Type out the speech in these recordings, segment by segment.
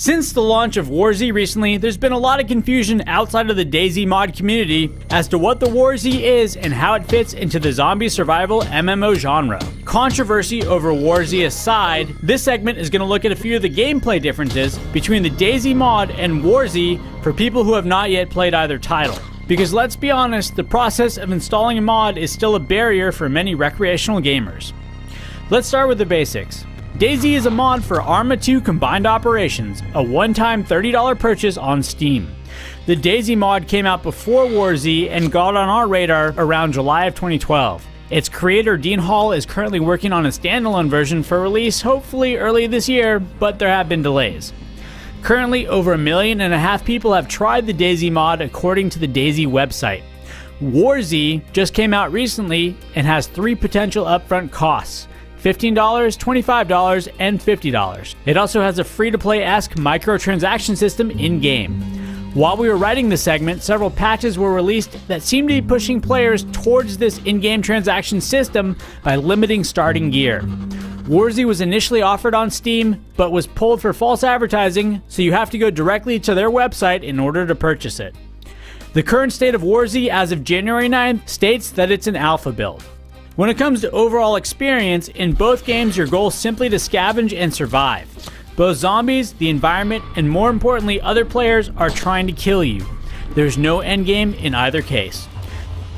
Since the launch of WarZ recently, there's been a lot of confusion outside of the DayZ mod community as to what the WarZ is and how it fits into the zombie survival MMO genre. Controversy over WarZ aside, this segment is going to look at a few of the gameplay differences between the DayZ mod and WarZ for people who have not yet played either title. Because let's be honest, the process of installing a mod is still a barrier for many recreational gamers. Let's start with the basics. DayZ is a mod for Arma 2 Combined Operations, a one-time $30 purchase on Steam. The DayZ mod came out before WarZ and got on our radar around July of 2012. Its creator Dean Hall is currently working on a standalone version for release hopefully early this year, but there have been delays. Currently, over 1.5 million people have tried the DayZ mod according to the DayZ website. WarZ just came out recently and has 3 potential upfront costs: $15, $25, and $50. It also has a free-to-play-esque microtransaction system in-game. While we were writing this segment, several patches were released that seem to be pushing players towards this in-game transaction system by limiting starting gear. WarZ was initially offered on Steam, but was pulled for false advertising, so you have to go directly to their website in order to purchase it. The current state of WarZ as of January 9th states that it's an alpha build. When it comes to overall experience, in both games your goal is simply to scavenge and survive. Both zombies, the environment, and more importantly other players are trying to kill you. There's no endgame in either case.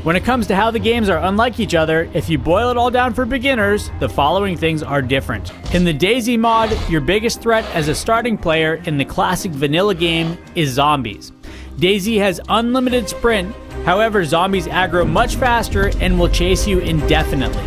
When it comes to how the games are unlike each other, if you boil it all down for beginners, the following things are different. In the DayZ mod, your biggest threat as a starting player in the classic vanilla game is zombies. DayZ has unlimited sprint, however zombies aggro much faster and will chase you indefinitely.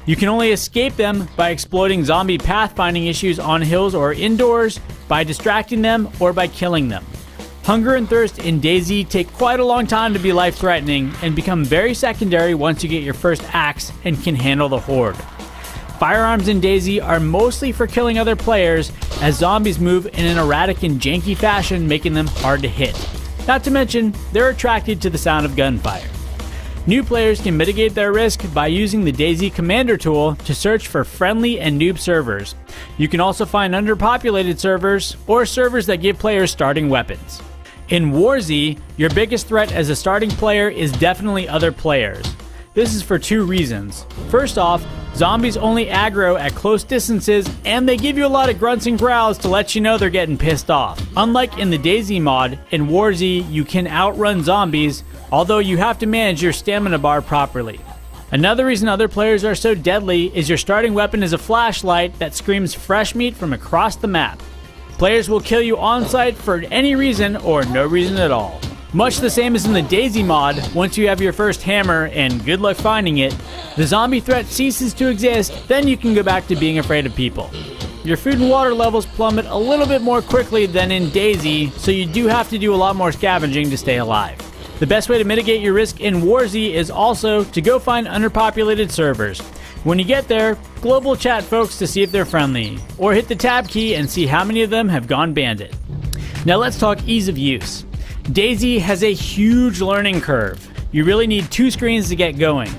You can only escape them by exploiting zombie pathfinding issues on hills or indoors, by distracting them, or by killing them. Hunger and thirst in DayZ take quite a long time to be life-threatening and become very secondary once you get your first axe and can handle the horde. Firearms in DayZ are mostly for killing other players, as zombies move in an erratic and janky fashion, making them hard to hit. Not to mention, they're attracted to the sound of gunfire. New players can mitigate their risk by using the DayZ Commander tool to search for friendly and noob servers. You can also find underpopulated servers or servers that give players starting weapons. In WarZ, your biggest threat as a starting player is definitely other players. This is for 2 reasons. First off, zombies only aggro at close distances and they give you a lot of grunts and growls to let you know they're getting pissed off. Unlike in the DayZ mod, in WarZ you can outrun zombies, although you have to manage your stamina bar properly. Another reason other players are so deadly is your starting weapon is a flashlight that screams fresh meat from across the map. Players will kill you on sight for any reason or no reason at all. Much the same as in the DayZ mod, once you have your first hammer, and good luck finding it, the zombie threat ceases to exist, then you can go back to being afraid of people. Your food and water levels plummet a little bit more quickly than in DayZ, so you do have to do a lot more scavenging to stay alive. The best way to mitigate your risk in WarZ is also to go find underpopulated servers. When you get there, global chat folks to see if they're friendly, or hit the tab key and see how many of them have gone bandit. Now let's talk ease of use. DayZ has a huge learning curve. You really need 2 screens to get going.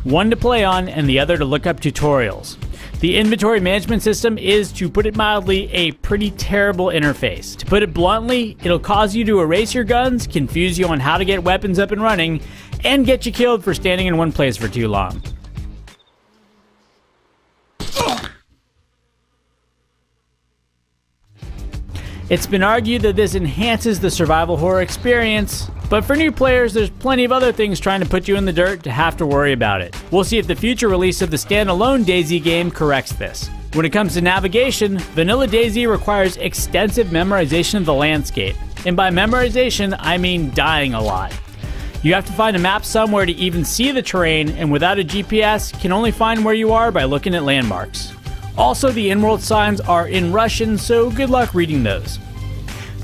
One to play on and the other to look up tutorials. The inventory management system is, to put it mildly, a pretty terrible interface. To put it bluntly, it'll cause you to erase your guns, confuse you on how to get weapons up and running, and get you killed for standing in one place for too long. It's been argued that this enhances the survival horror experience, but for new players, there's plenty of other things trying to put you in the dirt to have to worry about it. We'll see if the future release of the standalone DayZ game corrects this. When it comes to navigation, vanilla DayZ requires extensive memorization of the landscape. And by memorization, I mean dying a lot. You have to find a map somewhere to even see the terrain, and without a GPS, can only find where you are by looking at landmarks. Also, the in-world signs are in Russian, so good luck reading those.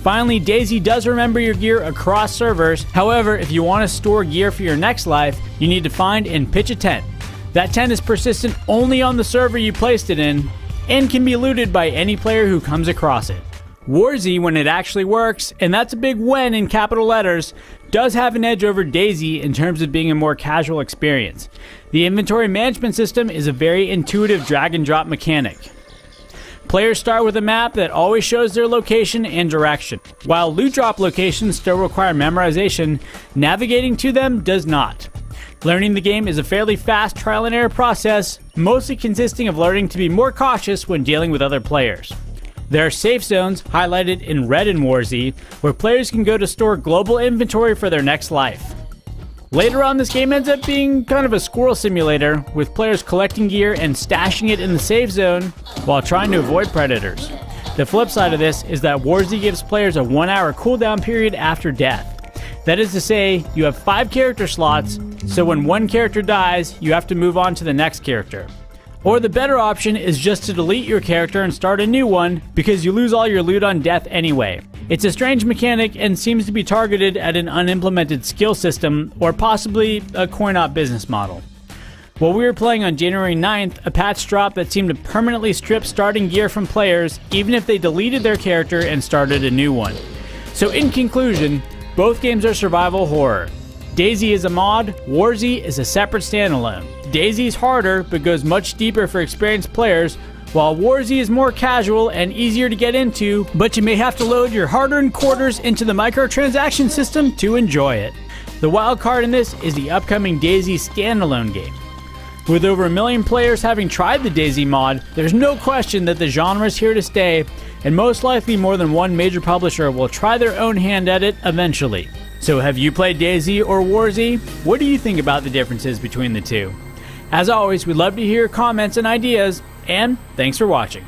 Finally, DayZ does remember your gear across servers. However, if you want to store gear for your next life, you need to find and pitch a tent. That tent is persistent only on the server you placed it in, and can be looted by any player who comes across it. Warzy, when it actually works, and that's a big when in capital letters, does have an edge over DayZ in terms of being a more casual experience. The inventory management system is a very intuitive drag and drop mechanic. Players start with a map that always shows their location and direction. While loot drop locations still require memorization, navigating to them does not. Learning the game is a fairly fast trial and error process, mostly consisting of learning to be more cautious when dealing with other players. There are safe zones, highlighted in red in Warzy, where players can go to store global inventory for their next life. Later on, this game ends up being kind of a squirrel simulator, with players collecting gear and stashing it in the safe zone while trying to avoid predators. The flip side of this is that Warzy gives players a 1 hour cooldown period after death. That is to say, you have 5 character slots, so when one character dies, you have to move on to the next character. Or the better option is just to delete your character and start a new one, because you lose all your loot on death anyway. It's a strange mechanic and seems to be targeted at an unimplemented skill system, or possibly a coin-op business model. While we were playing on January 9th, a patch dropped that seemed to permanently strip starting gear from players, even if they deleted their character and started a new one. So in conclusion, both games are survival horror. DayZ is a mod, Warzy is a separate standalone. DayZ is harder, but goes much deeper for experienced players, while Warzy is more casual and easier to get into, but you may have to load your hard-earned quarters into the microtransaction system to enjoy it. The wild card in this is the upcoming DayZ standalone game. With over 1 million players having tried the DayZ mod, there's no question that the genre is here to stay, and most likely more than one major publisher will try their own hand at it eventually. So have you played DayZ or Warzy? What do you think about the differences between the two? As always, we'd love to hear your comments and ideas, and thanks for watching.